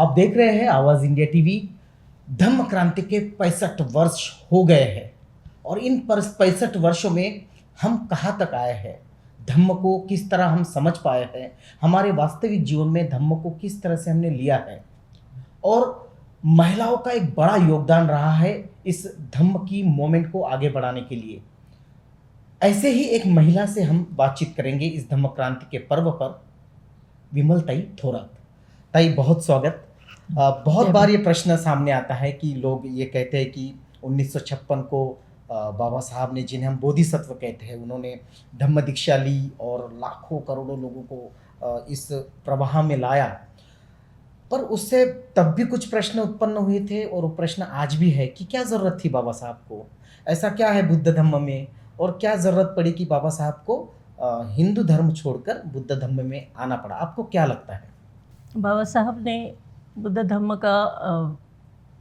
आप देख रहे हैं आवाज़ इंडिया टीवी। धम्म क्रांति के 65 वर्ष हो गए हैं और इन 65 वर्षों में हम कहाँ तक आए हैं, धम्म को किस तरह हम समझ पाए हैं, हमारे वास्तविक जीवन में धम्म को किस तरह से हमने लिया है और महिलाओं का एक बड़ा योगदान रहा है इस धम्म की मोमेंट को आगे बढ़ाने के लिए। ऐसे ही एक महिला से हम बातचीत करेंगे इस धम्म क्रांति के पर्व पर, विमल ताई थोरात। ताई बहुत स्वागत। बहुत बार ये प्रश्न सामने आता है कि लोग ये कहते हैं कि 1956 को बाबा साहब ने, जिन्हें हम बोधिसत्व कहते हैं, उन्होंने धम्म दीक्षा ली और लाखों करोड़ों लोगों को इस प्रवाह में लाया। पर उससे तब भी कुछ प्रश्न उत्पन्न हुए थे और वो प्रश्न आज भी है कि क्या ज़रूरत थी बाबा साहब को, ऐसा क्या है बुद्ध धम्म में और क्या ज़रूरत पड़ी कि बाबा साहब को हिंदू धर्म छोड़कर बुद्ध धम्म में आना पड़ा। आपको क्या लगता है? बाबा साहब ने बुद्ध धम्म का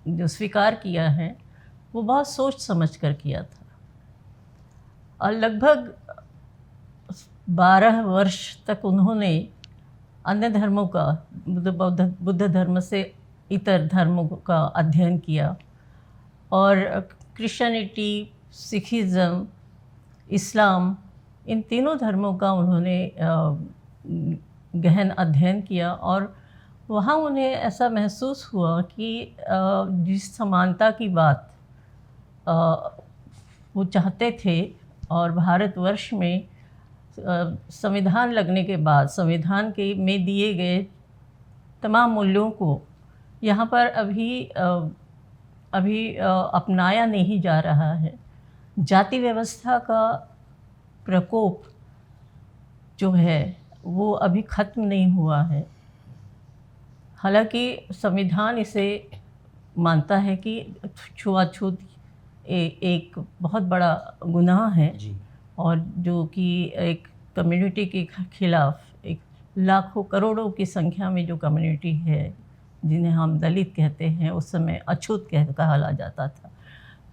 जो स्वीकार किया है वो बहुत सोच समझ कर किया था और लगभग 12 वर्ष तक उन्होंने अन्य धर्मों का, बुद्ध धर्म से इतर धर्मों का अध्ययन किया और क्रिश्चियनिटी, सिखिज़्म, इस्लाम, इन तीनों धर्मों का उन्होंने गहन अध्ययन किया और वहाँ उन्हें ऐसा महसूस हुआ कि जिस समानता की बात वो चाहते थे और भारतवर्ष में संविधान लगने के बाद संविधान के में दिए गए तमाम मूल्यों को यहाँ पर अभी अपनाया नहीं जा रहा है। जाति व्यवस्था का प्रकोप जो है वो अभी ख़त्म नहीं हुआ है। हालांकि संविधान इसे मानता है कि छुआछूत एक बहुत बड़ा गुनाह है और जो कि एक कम्युनिटी के खिलाफ, एक लाखों करोड़ों की संख्या में जो कम्युनिटी है जिन्हें हम दलित कहते हैं, उस समय अछूत कहा जाता था,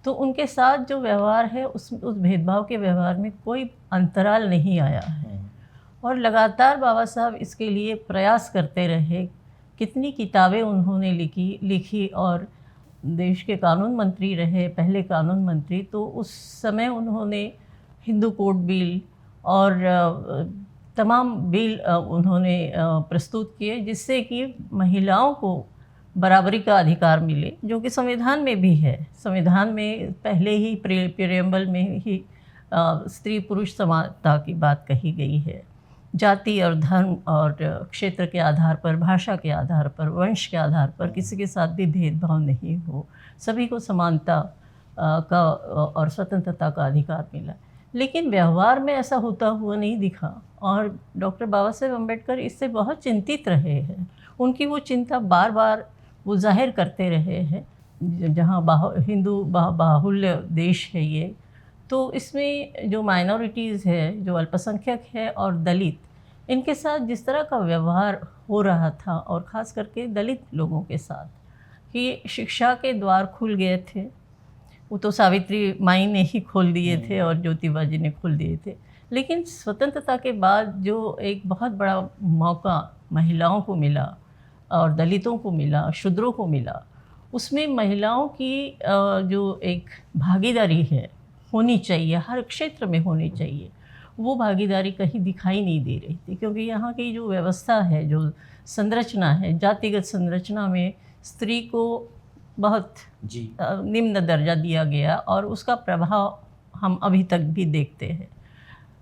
तो उनके साथ जो व्यवहार है उस भेदभाव के व्यवहार में कोई अंतराल नहीं आया है और लगातार बाबा साहब इसके लिए प्रयास करते रहे। कितनी किताबें उन्होंने लिखी और देश के कानून मंत्री रहे, पहले कानून मंत्री, तो उस समय उन्होंने हिंदू कोड बिल और तमाम बिल उन्होंने प्रस्तुत किए जिससे कि महिलाओं को बराबरी का अधिकार मिले, जो कि संविधान में भी है। संविधान में पहले ही प्रियम्बल में ही स्त्री पुरुष समानता की बात कही गई है। जाति और धर्म और क्षेत्र के आधार पर, भाषा के आधार पर, वंश के आधार पर किसी के साथ भी भेदभाव नहीं हो, सभी को समानता का और स्वतंत्रता का अधिकार मिला। लेकिन व्यवहार में ऐसा होता हुआ नहीं दिखा और डॉक्टर बाबा साहेब अम्बेडकर इससे बहुत चिंतित रहे हैं। उनकी वो चिंता बार बार वो जाहिर करते रहे हैं। जहाँ हिंदू बाहुल्य देश है ये, तो इसमें जो माइनॉरिटीज़ है, जो अल्पसंख्यक है और दलित, इनके साथ जिस तरह का व्यवहार हो रहा था और ख़ास करके दलित लोगों के साथ, कि शिक्षा के द्वार खुल गए थे, वो तो सावित्री माई ने ही खोल दिए थे और ज्योतिबा जी ने खोल दिए थे, लेकिन स्वतंत्रता के बाद जो एक बहुत बड़ा मौका महिलाओं को मिला और दलितों को मिला, शूद्रों को मिला, उसमें महिलाओं की जो एक भागीदारी है होनी चाहिए, हर क्षेत्र में होनी चाहिए, वो भागीदारी कहीं दिखाई नहीं दे रही थी। क्योंकि यहाँ की जो व्यवस्था है, जो संरचना है, जातिगत संरचना में स्त्री को बहुत निम्न दर्जा दिया गया और उसका प्रभाव हम अभी तक भी देखते हैं,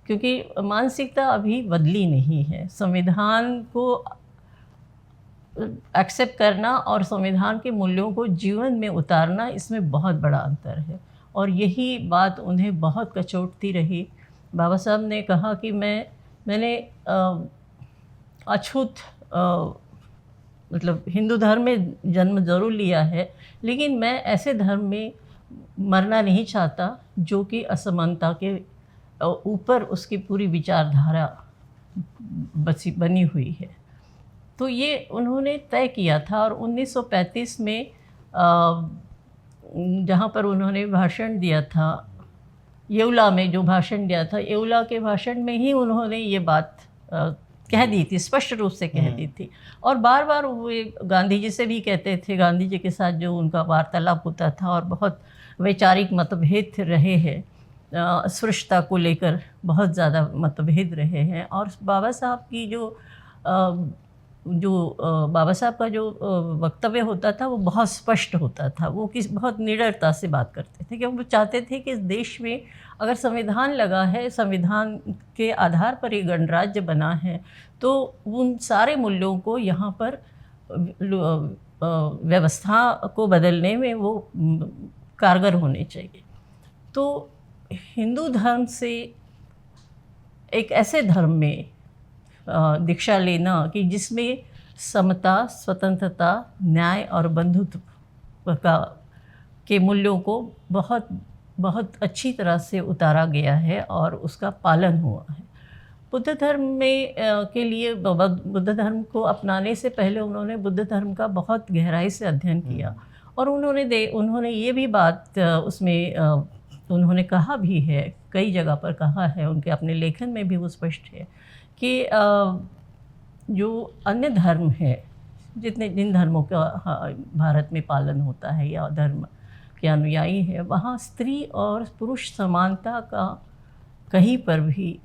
क्योंकि मानसिकता अभी बदली नहीं है। संविधान को एक्सेप्ट करना और संविधान के मूल्यों को जीवन में उतारना, इसमें बहुत बड़ा अंतर है और यही बात उन्हें बहुत कचोटती रही। बाबा साहब ने कहा कि मैंने अछूत मतलब हिंदू धर्म में जन्म ज़रूर लिया है, लेकिन मैं ऐसे धर्म में मरना नहीं चाहता जो कि असमानता के ऊपर उसकी पूरी विचारधारा बनी हुई है। तो ये उन्होंने तय किया था और 1935 में जहाँ पर उन्होंने भाषण दिया था, येवला में जो भाषण दिया था, येवला के भाषण में ही उन्होंने ये बात कह दी थी, स्पष्ट रूप से कह दी थी। और बार बार वो गांधी जी से भी कहते थे, गांधी जी के साथ जो उनका वार्तालाप होता था और बहुत वैचारिक मतभेद रहे हैं, अस्पृश्यता को लेकर बहुत ज़्यादा मतभेद रहे हैं। और बाबा साहब की बाबा साहब का जो वक्तव्य होता था वो बहुत स्पष्ट होता था। वो बहुत निडरता से बात करते थे, क्योंकि वो चाहते थे कि इस देश में अगर संविधान लगा है, संविधान के आधार पर ये गणराज्य बना है, तो उन सारे मूल्यों को यहाँ पर व्यवस्था को बदलने में वो कारगर होने चाहिए। तो हिंदू धर्म से एक ऐसे धर्म में दीक्षा लेना कि जिसमें समता, स्वतंत्रता, न्याय और बंधुत्व के मूल्यों को बहुत बहुत अच्छी तरह से उतारा गया है और उसका पालन हुआ है। बुद्ध धर्म में के लिए बुद्ध धर्म को अपनाने से पहले उन्होंने बुद्ध धर्म का बहुत गहराई से अध्ययन किया। और उन्होंने ये भी बात उसमें उन्होंने कहा भी है, कई जगह पर कहा है, उनके अपने लेखन में भी वो स्पष्ट है कि जो अन्य धर्म है, जिन धर्मों का भारत में पालन होता है या धर्म के अनुयायी है, वहाँ स्त्री और पुरुष समानता का कहीं पर भी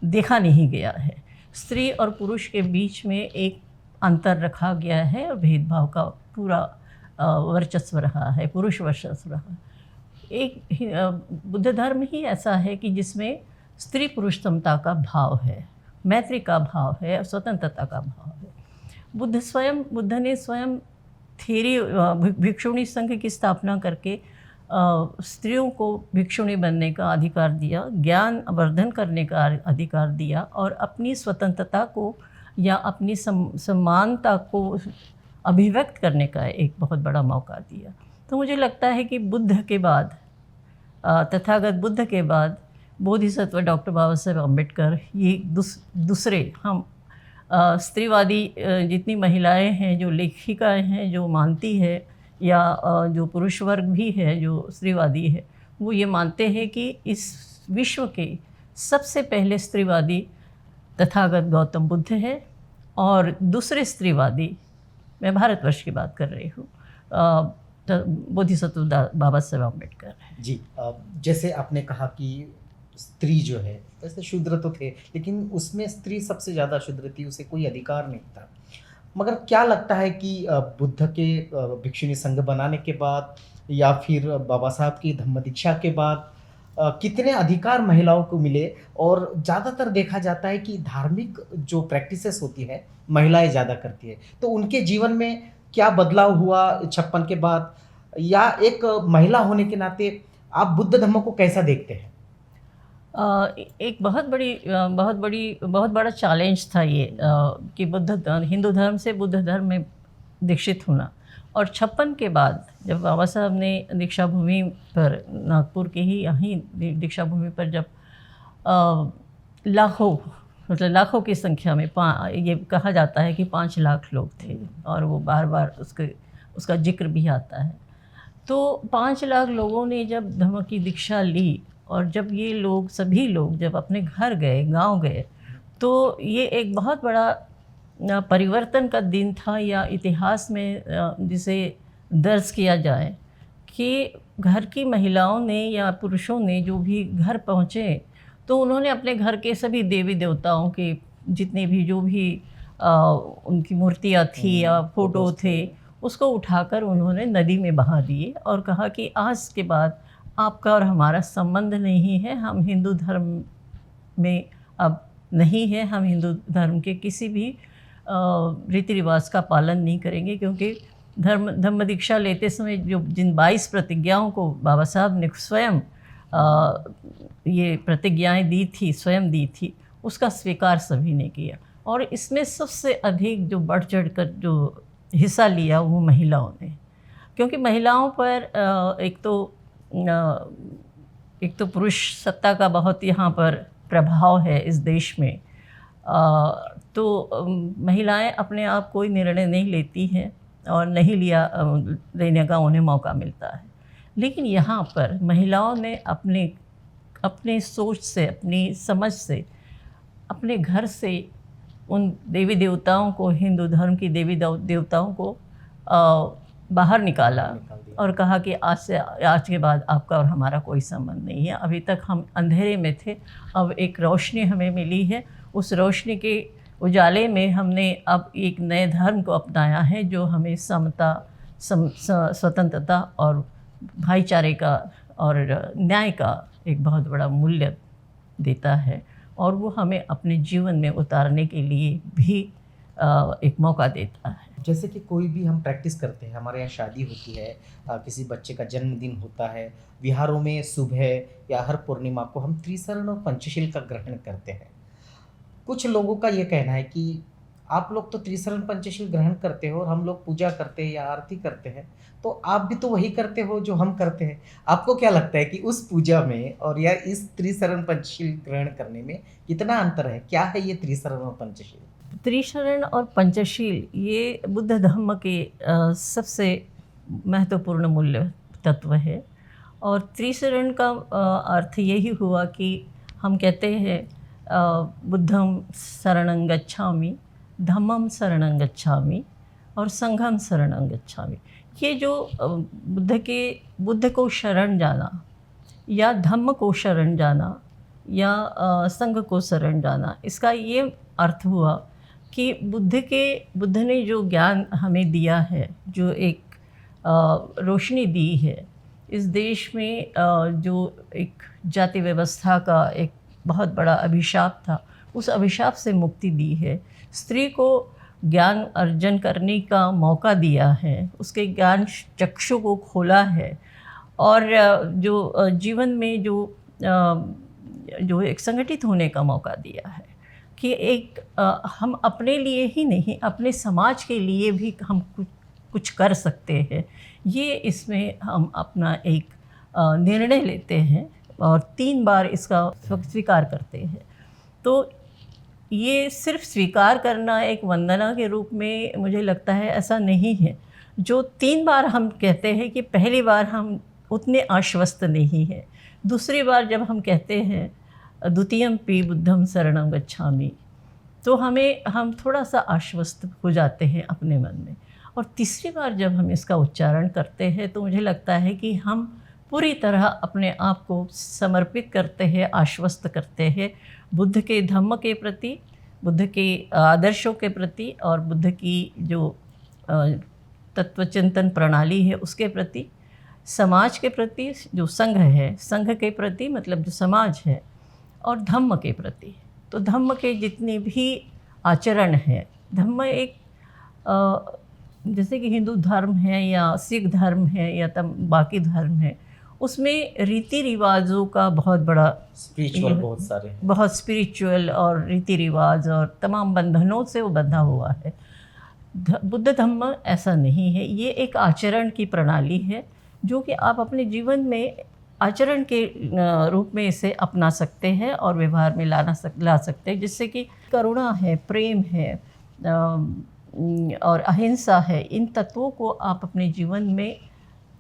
देखा नहीं गया है। स्त्री और पुरुष के बीच में एक अंतर रखा गया है और भेदभाव का पूरा वर्चस्व रहा है, पुरुष वर्चस्व रहा। एक बुद्ध धर्म ही ऐसा है कि जिसमें स्त्री पुरुष समता का भाव है, मैत्री का भाव है, स्वतंत्रता का भाव है। बुद्ध ने स्वयं भिक्षुणी संघ की स्थापना करके स्त्रियों को भिक्षुणी बनने का अधिकार दिया, ज्ञान वर्धन करने का अधिकार दिया और अपनी स्वतंत्रता को या अपनी समानता को अभिव्यक्त करने का एक बहुत बड़ा मौका दिया। तो मुझे लगता है कि बुद्ध के बाद, तथागत बुद्ध के बाद बोधिसत्व डॉक्टर बाबा साहेब अम्बेडकर, ये दूसरे हम स्त्रीवादी जितनी महिलाएं हैं, जो लेखिकाएं हैं, जो मानती है, या जो पुरुष वर्ग भी है जो स्त्रीवादी है, वो ये मानते हैं कि इस विश्व के सबसे पहले स्त्रीवादी तथागत गौतम बुद्ध है और दूसरे स्त्रीवादी, मैं भारतवर्ष की बात कर रही हूँ, बोधिसत्व बाबा साहेब अम्बेडकर है। जी, जैसे आपने कहा कि स्त्री जो है, वैसे शूद्र तो थे, लेकिन उसमें स्त्री सबसे ज़्यादा शूद्र थी, उसे कोई अधिकार नहीं था। मगर क्या लगता है कि बुद्ध के भिक्षुणी संघ बनाने के बाद या फिर बाबा साहब की धम्म दीक्षा के बाद कितने अधिकार महिलाओं को मिले? और ज़्यादातर देखा जाता है कि धार्मिक जो प्रैक्टिसेस होती है महिलाएं ज़्यादा करती है, तो उनके जीवन में क्या बदलाव हुआ 56 के बाद? या एक महिला होने के नाते आप बुद्ध धम्म को कैसा देखते हैं? एक बहुत बड़ा चैलेंज था ये कि हिंदू धर्म से बुद्ध धर्म में दीक्षित होना। और 56 के बाद जब बाबा साहब ने दीक्षा भूमि पर, नागपुर के ही यहीं दीक्षा भूमि पर, जब लाखों की संख्या में, ये कहा जाता है कि 5 लाख लोग थे और वो बार बार उसका जिक्र भी आता है। तो 5 लाख लोगों ने जब धम्म की दीक्षा ली और जब ये लोग, सभी लोग जब अपने घर गए, गांव गए, तो ये एक बहुत बड़ा परिवर्तन का दिन था, या इतिहास में जिसे दर्ज किया जाए कि घर की महिलाओं ने या पुरुषों ने जो भी घर पहुँचे, तो उन्होंने अपने घर के सभी देवी देवताओं के जितने भी, जो भी उनकी मूर्तियाँ थी या फोटो थे, उसको उठाकर उन्होंने नदी में बहा दिए और कहा कि आज के बाद आपका और हमारा संबंध नहीं है, हम हिंदू धर्म में अब नहीं है, हम हिंदू धर्म के किसी भी रीति रिवाज का पालन नहीं करेंगे, क्योंकि धम्म दीक्षा लेते समय जिन 22 प्रतिज्ञाओं को बाबा साहब ने स्वयं ये प्रतिज्ञाएं दी थी, स्वयं दी थी, उसका स्वीकार सभी ने किया। और इसमें सबसे अधिक जो बढ़ चढ़ कर जो हिस्सा लिया वो महिलाओं ने, क्योंकि महिलाओं पर एक तो पुरुष सत्ता का बहुत यहाँ पर प्रभाव है इस देश में। तो महिलाएं अपने आप कोई निर्णय नहीं लेती हैं और नहीं लेने का उन्हें मौका मिलता है। लेकिन यहाँ पर महिलाओं ने अपने सोच से, अपनी समझ से अपने घर से उन देवी देवताओं को, हिंदू धर्म की देवी देवताओं को बाहर निकाला निकाल दिया। और कहा कि आज के बाद आपका और हमारा कोई संबंध नहीं है। अभी तक हम अंधेरे में थे, अब एक रोशनी हमें मिली है। उस रोशनी के उजाले में हमने अब एक नए धर्म को अपनाया है जो हमें समता, स्वतंत्रता और भाईचारे का और न्याय का एक बहुत बड़ा मूल्य देता है, और वो हमें अपने जीवन में उतारने के लिए भी एक मौका देता है। जैसे कि कोई भी हम प्रैक्टिस करते हैं, हमारे यहाँ शादी होती है, किसी बच्चे का जन्मदिन होता है, विहारों में सुबह या हर पूर्णिमा को हम त्रिशरण और पंचशील का ग्रहण करते हैं। कुछ लोगों का ये कहना है कि आप लोग तो त्रिशरण पंचशील ग्रहण करते हो और हम लोग पूजा करते हैं या आरती करते हैं, तो आप भी तो वही करते हो जो हम करते हैं। आपको क्या लगता है कि उस पूजा में और या इस त्रिशरण पंचशील ग्रहण करने में कितना अंतर है? क्या है ये त्रिशरण और पंचशील? त्रिशरण और पंचशील ये बुद्ध धर्म के सबसे महत्वपूर्ण मूल्य तत्व है। और त्रिशरण का अर्थ यही हुआ कि हम कहते हैं बुद्धं शरणं गच्छामि, धम्मं शरणं गच्छामि और संघं शरणं गच्छामि। ये जो बुद्ध को शरण जाना या धम्म को शरण जाना या संघ को शरण जाना, इसका ये अर्थ हुआ कि बुद्ध ने जो ज्ञान हमें दिया है, जो एक रोशनी दी है इस देश में, जो एक जाति व्यवस्था का एक बहुत बड़ा अभिशाप था, उस अभिशाप से मुक्ति दी है। स्त्री को ज्ञान अर्जन करने का मौका दिया है, उसके ज्ञान चक्षु को खोला है, और जो जीवन में जो एक संगठित होने का मौका दिया है कि एक हम अपने लिए ही नहीं, अपने समाज के लिए भी हम कुछ कर सकते हैं। ये इसमें हम अपना एक निर्णय लेते हैं और 3 बार इसका स्वीकार करते हैं। तो ये सिर्फ स्वीकार करना एक वंदना के रूप में मुझे लगता है ऐसा नहीं है। जो 3 बार हम कहते हैं कि पहली बार हम उतने आश्वस्त नहीं हैं, दूसरी बार जब हम कहते हैं द्वितीयम्पि बुद्धं शरणं गच्छामि, तो हम थोड़ा सा आश्वस्त हो जाते हैं अपने मन में, और तीसरी बार जब हम इसका उच्चारण करते हैं तो मुझे लगता है कि हम पूरी तरह अपने आप को समर्पित करते हैं, आश्वस्त करते हैं बुद्ध के धम्म के प्रति, बुद्ध के आदर्शों के प्रति और बुद्ध की जो तत्वचिंतन प्रणाली है उसके प्रति, समाज के प्रति जो संघ है, संघ के प्रति मतलब जो समाज है, और धम्म के प्रति। तो धम्म के जितने भी आचरण हैं, धम्म एक जैसे कि हिंदू धर्म है या सिख धर्म है या बाकी धर्म है, उसमें रीति रिवाजों का बहुत बड़ा स्पिरिचुअल बहुत स्पिरिचुअल और रीति रिवाज और तमाम बंधनों से वो बंधा हुआ है। बुद्ध धम्म ऐसा नहीं है, ये एक आचरण की प्रणाली है जो कि आप अपने जीवन में आचरण के रूप में इसे अपना सकते हैं और व्यवहार में ला सकते हैं, जिससे कि करुणा है, प्रेम है और अहिंसा है, इन तत्वों को आप अपने जीवन में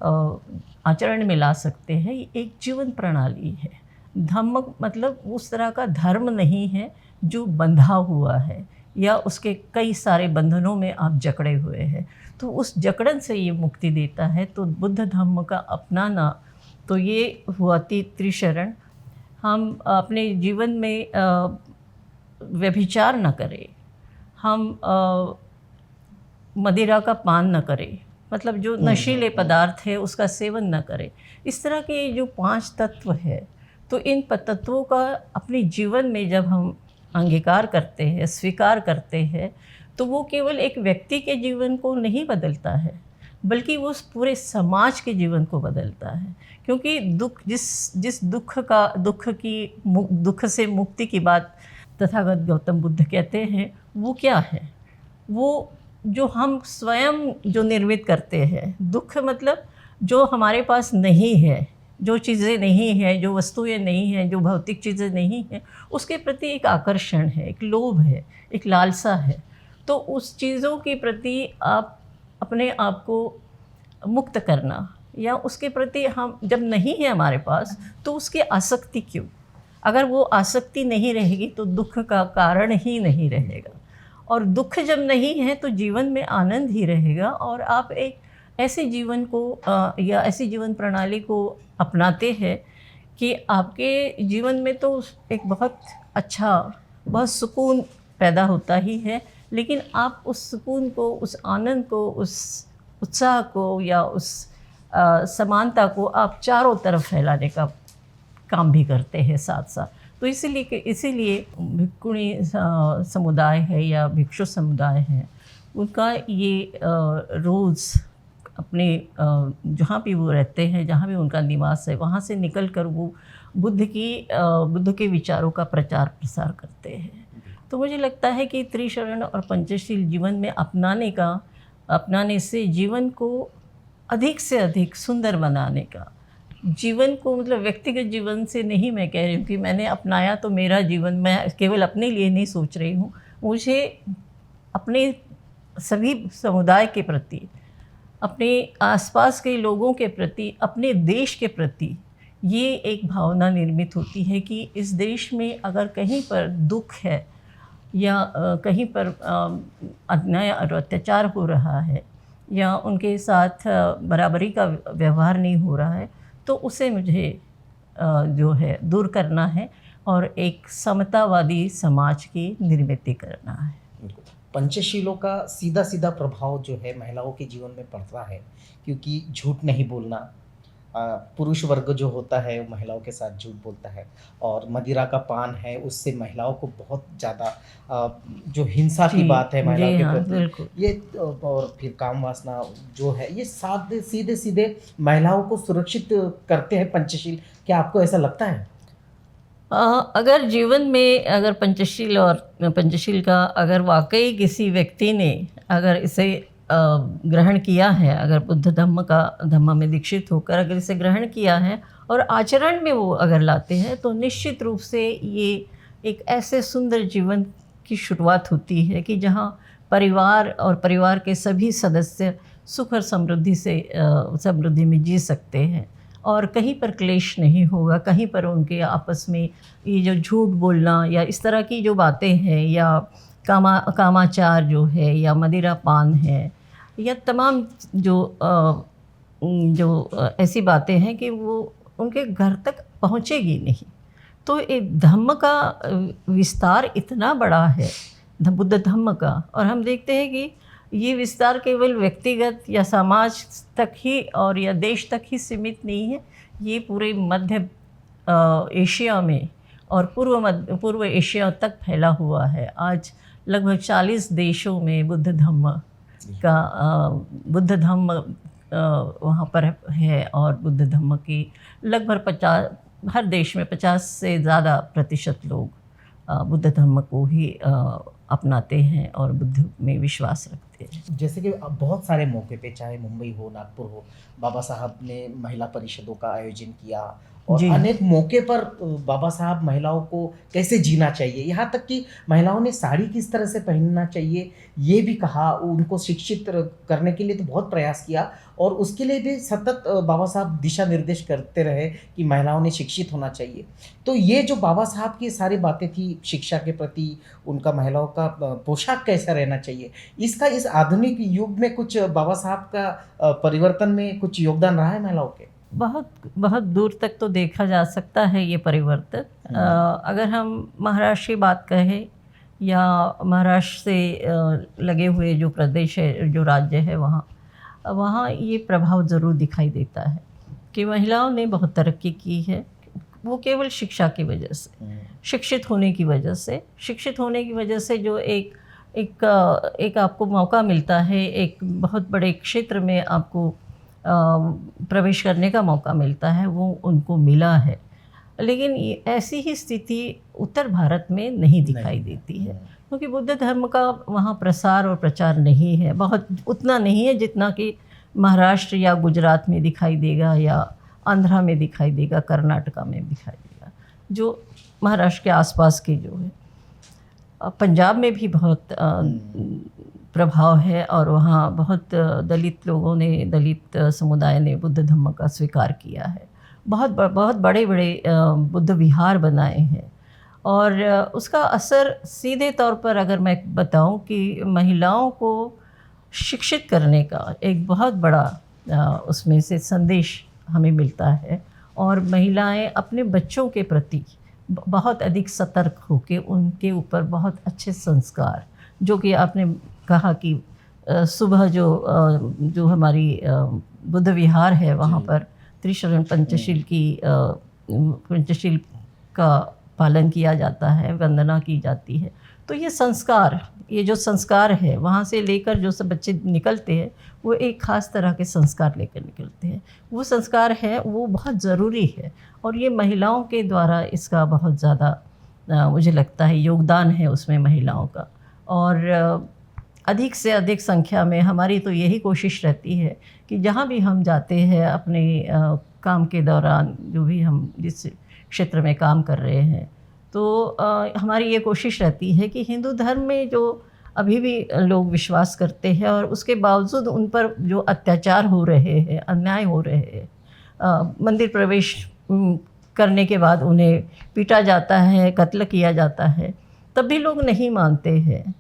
आचरण में ला सकते हैं। ये एक जीवन प्रणाली है। धम्म मतलब उस तरह का धर्म नहीं है जो बंधा हुआ है या उसके कई सारे बंधनों में आप जकड़े हुए हैं, तो उस जकड़न से ये मुक्ति देता है। तो बुद्ध धम्म का अपनाना, तो ये हुआ त्रिशरण। हम अपने जीवन में व्यभिचार न करें, हम मदिरा का पान न करें, मतलब जो नशीले पदार्थ है उसका सेवन न करें। इस तरह के जो 5 तत्व है, तो इन तत्वों का अपने जीवन में जब हम अंगीकार करते हैं, स्वीकार करते हैं, तो वो केवल एक व्यक्ति के जीवन को नहीं बदलता है, बल्कि वो पूरे समाज के जीवन को बदलता है। क्योंकि जिस दुख से मुक्ति की बात तथागत गौतम बुद्ध कहते हैं, वो क्या है? वो जो हम स्वयं जो निर्मित करते हैं। दुख मतलब जो हमारे पास नहीं है, जो चीज़ें नहीं हैं, जो वस्तुएं नहीं हैं, जो भौतिक चीज़ें नहीं हैं, उसके प्रति एक आकर्षण है, एक लोभ है, एक लालसा है। तो उस चीज़ों के प्रति आप अपने आप को मुक्त करना, या उसके प्रति हम जब नहीं है हमारे पास, तो उसकी आसक्ति क्यों? अगर वो आसक्ति नहीं रहेगी तो दुख का कारण ही नहीं रहेगा, और दुख जब नहीं है तो जीवन में आनंद ही रहेगा, और आप एक ऐसे जीवन को या ऐसी जीवन प्रणाली को अपनाते हैं कि आपके जीवन में तो एक बहुत अच्छा, बहुत सुकून पैदा होता ही है, लेकिन आप उस सुकून को, उस आनंद को, उस उत्साह को या उस समानता को आप चारों तरफ फैलाने का काम भी करते हैं साथ साथ। तो इसीलिए भिक्षुणी समुदाय है या भिक्षु समुदाय है, उनका ये रोज़ अपने जहाँ भी वो रहते हैं, जहाँ भी उनका निवास है, वहाँ से निकल कर वो बुद्ध के विचारों का प्रचार प्रसार करते हैं। तो मुझे लगता है कि त्रिशरण और पंचशील जीवन में अपनाने से जीवन को अधिक से अधिक सुंदर बनाने का, जीवन को मतलब व्यक्तिगत जीवन से नहीं मैं कह रही हूँ कि मैंने अपनाया तो मेरा जीवन, मैं केवल अपने लिए नहीं सोच रही हूँ, मुझे अपने सभी समुदाय के प्रति, अपने आसपास के लोगों के प्रति, अपने देश के प्रति ये एक भावना निर्मित होती है कि इस देश में अगर कहीं पर दुख है या कहीं पर अन्याय और अत्याचार हो रहा है या उनके साथ बराबरी का व्यवहार नहीं हो रहा है, तो उसे मुझे जो है दूर करना है और एक समतावादी समाज की निर्मित करना है। पंचशीलों का सीधा सीधा प्रभाव जो है महिलाओं के जीवन में पड़ता है, क्योंकि झूठ नहीं बोलना, पुरुष वर्ग जो होता है वो महिलाओं के साथ झूठ बोलता है, और मदिरा का पान है उससे महिलाओं को बहुत ज़्यादा जो हिंसा की बात है महिलाओं के प्रति, ये और फिर काम वासना जो है, ये सीधे सीधे महिलाओं को सुरक्षित करते हैं पंचशील। क्या आपको ऐसा लगता है? अगर जीवन में अगर पंचशील का अगर वाकई किसी व्यक्ति ने अगर इसे ग्रहण किया है, अगर बुद्ध धम्म में दीक्षित होकर अगर इसे ग्रहण किया है और आचरण में वो अगर लाते हैं, तो निश्चित रूप से ये एक ऐसे सुंदर जीवन की शुरुआत होती है कि जहाँ परिवार और परिवार के सभी सदस्य सुख और समृद्धि में जी सकते हैं, और कहीं पर क्लेश नहीं होगा, कहीं पर उनके आपस में ये जो झूठ बोलना या इस तरह की जो बातें हैं या कामाचार जो है या मदिरा पान है या तमाम जो ऐसी बातें हैं कि वो उनके घर तक पहुँचेगी नहीं। तो एक धम्म का विस्तार इतना बड़ा है, बुद्ध धम्म का, और हम देखते हैं कि ये विस्तार केवल व्यक्तिगत या समाज तक ही और या देश तक ही सीमित नहीं है, ये पूरे मध्य एशिया में और पूर्व एशिया तक फैला हुआ है। आज लगभग 40 देशों में बुद्ध धम्म वहाँ पर है, और बुद्ध धम्म की लगभग 50 हर देश में 50 से ज़्यादा % लोग बुद्ध धम्म को ही अपनाते हैं और बुद्ध में विश्वास रखते हैं। जैसे कि बहुत सारे मौके पे, चाहे मुंबई हो, नागपुर हो, बाबा साहब ने महिला परिषदों का आयोजन किया, और अनेक मौके पर बाबा साहब महिलाओं को कैसे जीना चाहिए, यहाँ तक कि महिलाओं ने साड़ी किस तरह से पहनना चाहिए ये भी कहा, उनको शिक्षित करने के लिए तो बहुत प्रयास किया, और उसके लिए भी सतत बाबा साहब दिशा निर्देश करते रहे कि महिलाओं ने शिक्षित होना चाहिए। तो ये जो बाबा साहब की सारी बातें थी शिक्षा के प्रति, उनका महिलाओं का पोशाक कैसा रहना चाहिए, इसका इस आधुनिक युग में कुछ बाबा साहब का परिवर्तन में कुछ योगदान रहा है महिलाओं के? बहुत बहुत दूर तक तो देखा जा सकता है ये परिवर्तन। अगर हम महाराष्ट्र की बात कहें या महाराष्ट्र से लगे हुए जो प्रदेश है, जो राज्य है, वहाँ ये प्रभाव ज़रूर दिखाई देता है कि महिलाओं ने बहुत तरक्की की है। वो केवल शिक्षा की वजह से, शिक्षित होने की वजह से जो एक आपको मौका मिलता है, एक बहुत बड़े क्षेत्र में आपको प्रवेश करने का मौका मिलता है, वो उनको मिला है। लेकिन ऐसी ही स्थिति उत्तर भारत में नहीं दिखाई देती है, क्योंकि बुद्ध धर्म का वहाँ प्रसार और प्रचार नहीं है, बहुत उतना नहीं है जितना कि महाराष्ट्र या गुजरात में दिखाई देगा या आंध्रा में दिखाई देगा, कर्नाटका में दिखाई देगा, जो महाराष्ट्र के आसपास के जो है। पंजाब में भी बहुत प्रभाव है, और वहाँ बहुत दलित समुदाय ने बुद्ध धम्म का स्वीकार किया है। बहुत बड़े बड़े बुद्ध विहार बनाए हैं। और उसका असर सीधे तौर पर अगर मैं बताऊं कि महिलाओं को शिक्षित करने का एक बहुत बड़ा उसमें से संदेश हमें मिलता है। और महिलाएं अपने बच्चों के प्रति बहुत अधिक सतर्क होकर उनके ऊपर बहुत अच्छे संस्कार, जो कि आपने कहा कि सुबह जो हमारी बुद्ध विहार है वहाँ पर त्रिशरण पंचशील का पालन किया जाता है, वंदना की जाती है। तो ये जो संस्कार है वहाँ से लेकर जो सब बच्चे निकलते हैं वो एक ख़ास तरह के संस्कार लेकर निकलते हैं। वो संस्कार है वो बहुत ज़रूरी है, और ये महिलाओं के द्वारा इसका बहुत ज़्यादा मुझे लगता है योगदान है उसमें महिलाओं का। और अधिक से अधिक संख्या में हमारी तो यही कोशिश रहती है कि जहाँ भी हम जाते हैं अपने काम के दौरान, जो भी हम जिस क्षेत्र में काम कर रहे हैं, तो हमारी ये कोशिश रहती है कि हिंदू धर्म में जो अभी भी लोग विश्वास करते हैं और उसके बावजूद उन पर जो अत्याचार हो रहे हैं, अन्याय हो रहे हैं, मंदिर प्रवेश करने के बाद उन्हें पीटा जाता है, कत्ल किया जाता है, तब भी लोग नहीं मानते हैं।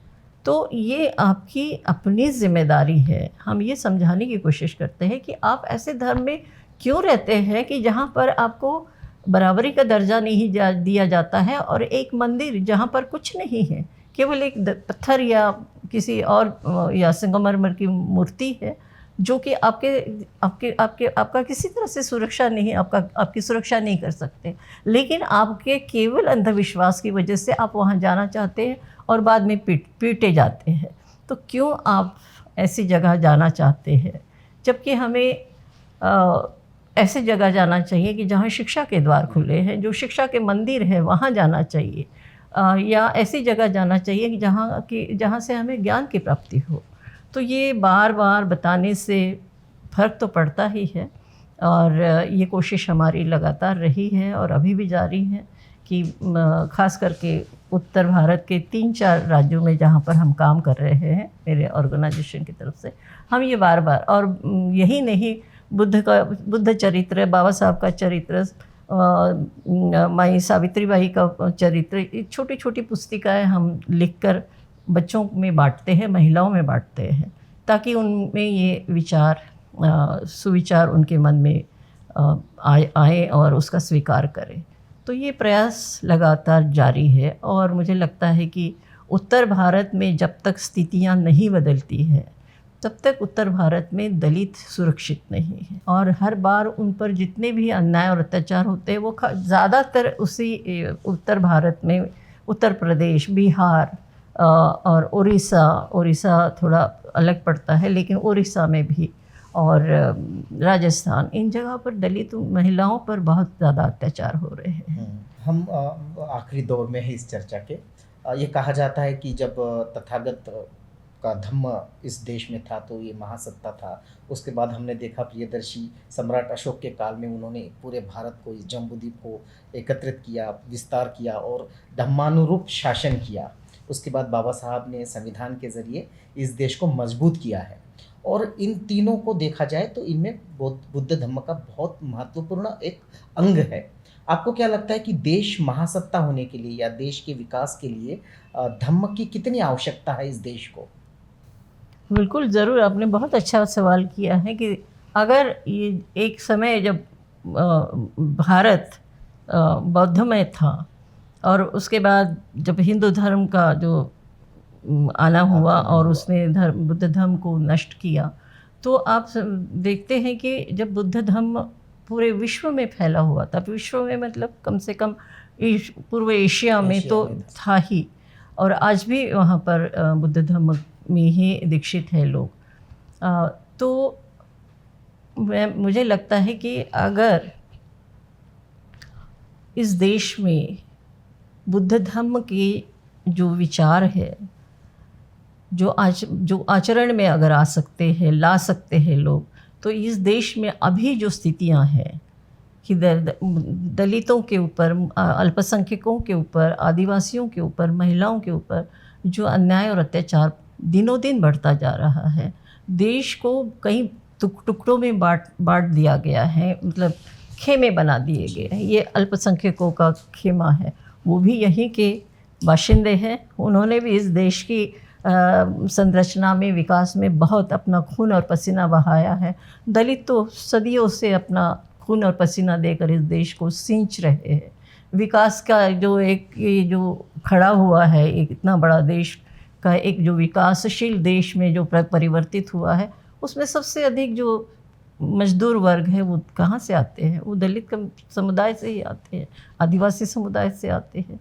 तो ये आपकी अपनी ज़िम्मेदारी है। हम ये समझाने की कोशिश करते हैं कि आप ऐसे धर्म में क्यों रहते हैं कि जहाँ पर आपको बराबरी का दर्जा नहीं दिया जाता है, और एक मंदिर जहाँ पर कुछ नहीं है, केवल एक पत्थर या किसी और या संगमरमर की मूर्ति है, जो कि आपका किसी तरह से सुरक्षा नहीं, आपकी सुरक्षा नहीं कर सकते, लेकिन आपके केवल अंधविश्वास की वजह से आप वहाँ जाना चाहते हैं और बाद में पीटे जाते हैं। तो क्यों आप ऐसी जगह जाना चाहते हैं, जबकि हमें ऐसे जगह जाना चाहिए कि जहाँ शिक्षा के द्वार खुले हैं, जो शिक्षा के मंदिर हैं वहाँ जाना चाहिए, या ऐसी जगह जाना चाहिए कि जहाँ से हमें ज्ञान की प्राप्ति हो। तो ये बार बार बताने से फ़र्क तो पड़ता ही है, और ये कोशिश हमारी लगातार रही है और अभी भी जारी है कि ख़ास करके उत्तर भारत के 3-4 राज्यों में जहाँ पर हम काम कर रहे हैं मेरे ऑर्गेनाइजेशन की तरफ से, हम ये बार बार, और यही नहीं, बुद्ध चरित्र, बाबा साहब का चरित्र, माई सावित्रीबाई का चरित्र, छोटी छोटी पुस्तिकाएं हम लिखकर बच्चों में बांटते हैं, महिलाओं में बांटते हैं, ताकि उनमें ये विचार, सुविचार उनके मन में आए और उसका स्वीकार करें। तो ये प्रयास लगातार जारी है, और मुझे लगता है कि उत्तर भारत में जब तक स्थितियां नहीं बदलती हैं तब तक उत्तर भारत में दलित सुरक्षित नहीं है। और हर बार उन पर जितने भी अन्याय और अत्याचार होते हैं वो ज़्यादातर उसी उत्तर भारत में, उत्तर प्रदेश, बिहार और उड़ीसा थोड़ा अलग पड़ता है, लेकिन उड़ीसा में भी, और राजस्थान, इन जगह पर दलित महिलाओं पर बहुत ज़्यादा अत्याचार हो रहे हैं। हम आखिरी दौर में हैं इस चर्चा के। ये कहा जाता है कि जब तथागत का धम्म इस देश में था तो ये महासत्ता था। उसके बाद हमने देखा प्रियदर्शी सम्राट अशोक के काल में उन्होंने पूरे भारत को, इस जम्बूद्वीप को एकत्रित किया, विस्तार किया और धम्मानुरूप शासन किया। उसके बाद बाबा साहब ने संविधान के ज़रिए इस देश को मजबूत किया है। और इन तीनों को देखा जाए तो इनमें बुद्ध धम्म का बहुत महत्वपूर्ण एक अंग है। आपको क्या लगता है कि देश महासत्ता होने के लिए या देश के विकास के लिए धम्म की कितनी आवश्यकता है इस देश को? बिल्कुल, ज़रूर, आपने बहुत अच्छा सवाल किया है कि अगर ये एक समय जब भारत बौद्धमय था और उसके बाद जब हिंदू धर्म का जो आना हुआ और उसने बुद्ध धर्म को नष्ट किया, तो आप देखते हैं कि जब बुद्ध धर्म पूरे विश्व में फैला हुआ था, विश्व में मतलब कम से कम पूर्व एशिया में तो था ही, और आज भी वहाँ पर बुद्ध धर्म में ही दीक्षित है लोग। तो मुझे लगता है कि अगर इस देश में बुद्ध धर्म के जो विचार है, जो आचरण में अगर आ सकते हैं, ला सकते हैं लोग, तो इस देश में अभी जो स्थितियां हैं कि दलितों के ऊपर, अल्पसंख्यकों के ऊपर, आदिवासियों के ऊपर, महिलाओं के ऊपर जो अन्याय और अत्याचार दिनों दिन बढ़ता जा रहा है, देश को कई टुकड़ों में बांट दिया गया है। मतलब खेमे बना दिए गए हैं। ये अल्पसंख्यकों का खेमा है, वो भी यहीं के बाशिंदे हैं। उन्होंने भी इस देश की संरचना में, विकास में बहुत अपना खून और पसीना बहाया है। दलित तो सदियों से अपना खून और पसीना देकर इस देश को सींच रहे हैं। विकास का जो एक ये जो खड़ा हुआ है, एक इतना बड़ा देश का एक जो विकासशील देश में जो परिवर्तित हुआ है, उसमें सबसे अधिक जो मजदूर वर्ग है वो कहाँ से आते हैं? वो दलित समुदाय से ही आते हैं, आदिवासी समुदाय से आते हैं।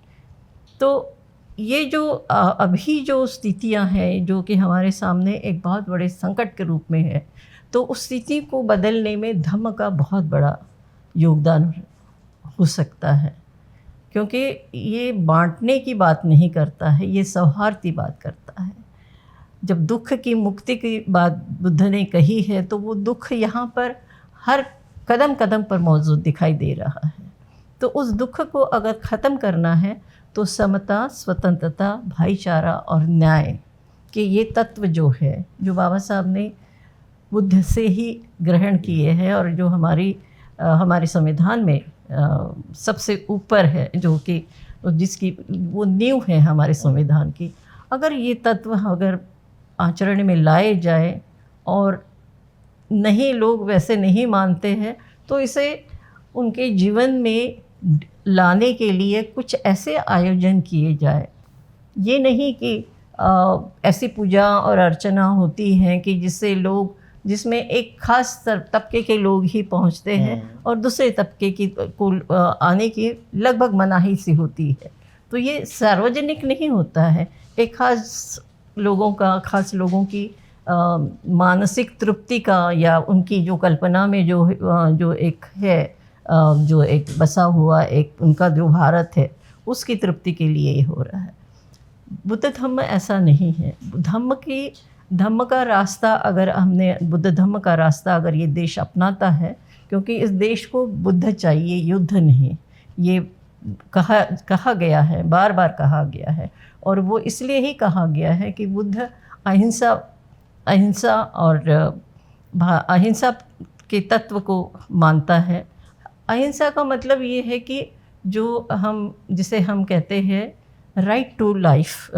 तो ये जो अभी जो स्थितियां हैं जो कि हमारे सामने एक बहुत बड़े संकट के रूप में है, तो उस स्थिति को बदलने में धम्म का बहुत बड़ा योगदान हो सकता है, क्योंकि ये बांटने की बात नहीं करता है, ये सौहार्द की बात करता है। जब दुख की मुक्ति की बात बुद्ध ने कही है, तो वो दुख यहाँ पर हर कदम कदम पर मौजूद दिखाई दे रहा है। तो उस दुख को अगर ख़त्म करना है तो समता, स्वतंत्रता, भाईचारा और न्याय के ये तत्व जो है, जो बाबा साहब ने बुद्ध से ही ग्रहण किए हैं और जो हमारे संविधान में सबसे ऊपर है, जो कि जिसकी वो नींव है हमारे संविधान की, अगर ये तत्व अगर आचरण में लाए जाए और नहीं, लोग वैसे नहीं मानते हैं, तो इसे उनके जीवन में लाने के लिए कुछ ऐसे आयोजन किए जाए। ये नहीं कि ऐसी पूजा और अर्चना होती हैं कि जिसमें एक खास तबके के लोग ही पहुंचते हैं और दूसरे तबके को आने की लगभग मनाही सी होती है। तो ये सार्वजनिक नहीं होता है, एक खास लोगों की मानसिक तृप्ति का या उनकी जो कल्पना में जो एक है, जो एक बसा हुआ एक उनका जो भारत है, उसकी तृप्ति के लिए ये हो रहा है। बुद्ध धम्म ऐसा नहीं है। धम्म का रास्ता अगर बुद्ध धम्म का रास्ता अगर ये देश अपनाता है, क्योंकि इस देश को बुद्ध चाहिए, युद्ध नहीं, ये कहा गया है, बार बार कहा गया है। और वो इसलिए ही कहा गया है कि बुद्ध अहिंसा के तत्व को मानता है। अहिंसा का मतलब ये है कि जिसे हम कहते हैं राइट टू लाइफ,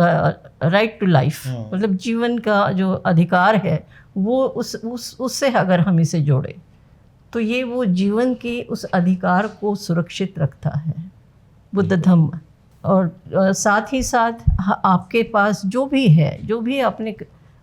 मतलब जीवन का जो अधिकार है, वो उससे अगर हम इसे जोड़े तो ये वो जीवन के उस अधिकार को सुरक्षित रखता है बुद्ध धम्म। और साथ ही साथ आपके पास जो भी आपने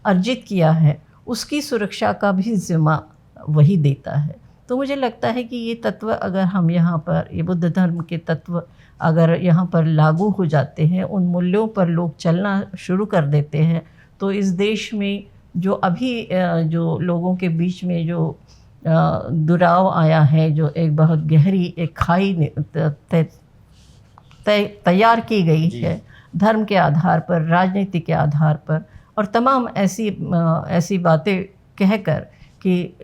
अर्जित किया है, उसकी सुरक्षा का भी जिम्मा वही देता है। तो मुझे लगता है कि ये तत्व अगर हम यहाँ पर, ये बुद्ध धर्म के तत्व अगर यहाँ पर लागू हो जाते हैं, उन मूल्यों पर लोग चलना शुरू कर देते हैं, तो इस देश में जो अभी जो लोगों के बीच में जो दुराव आया है, जो एक बहुत गहरी एक खाई तैयार की गई है धर्म के आधार पर, राजनीति के आधार पर, और तमाम ऐसी बातें कहकर कि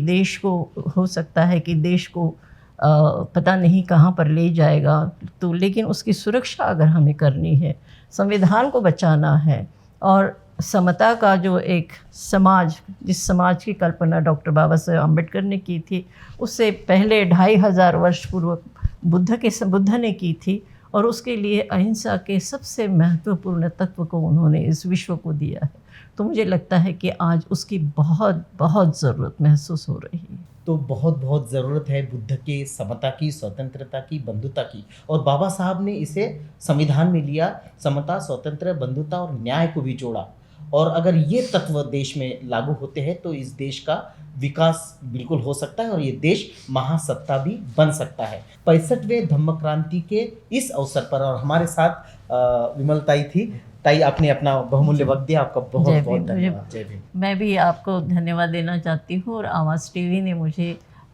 देश को हो सकता है कि देश को पता नहीं कहाँ पर ले जाएगा। तो लेकिन उसकी सुरक्षा अगर हमें करनी है, संविधान को बचाना है, और समता का जो एक समाज, जिस समाज की कल्पना डॉक्टर बाबा साहेब अम्बेडकर ने की थी, उससे पहले 2500 वर्ष पूर्व बुद्ध ने की थी, और उसके लिए अहिंसा के सबसे महत्वपूर्ण तत्व को उन्होंने इस विश्व को दिया है। तो मुझे लगता है कि आज उसकी बहुत बहुत ज़रूरत महसूस हो रही है। तो बहुत बहुत ज़रूरत है बुद्ध के समता की, स्वतंत्रता की, बंधुता की, और बाबा साहब ने इसे संविधान में लिया, समता, स्वतंत्र, बंधुता और न्याय को भी जोड़ा। और अगर ये तत्व देश में लागू होते हैं तो इस देश का विकास बिल्कुल हो सकता है और ये देश महासत्ता भी बन सकता है। 65वें धम्म क्रांति के इस अवसर पर, और हमारे साथ विमल ताई थी। ताई, आपने अपना बहुमूल्य वक्त दिया, आपका बहुत बहुत धन्यवाद। जय भीम। मैं भी आपको धन्यवाद देना चाहती हूँ, और आवाज़ टीवी ने मुझे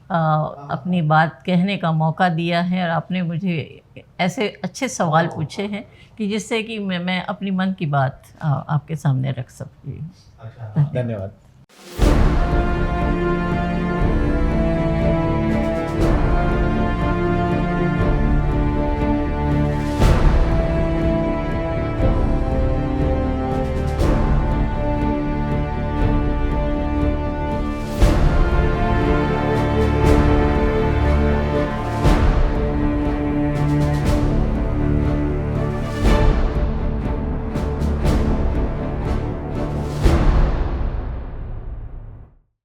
अपनी बात कहने का मौका दिया है, और आपने मुझे ऐसे अच्छे सवाल पूछे हैं कि जिससे कि मैं अपनी मन की बात आपके सामने रख सकती हूँ। धन्यवाद।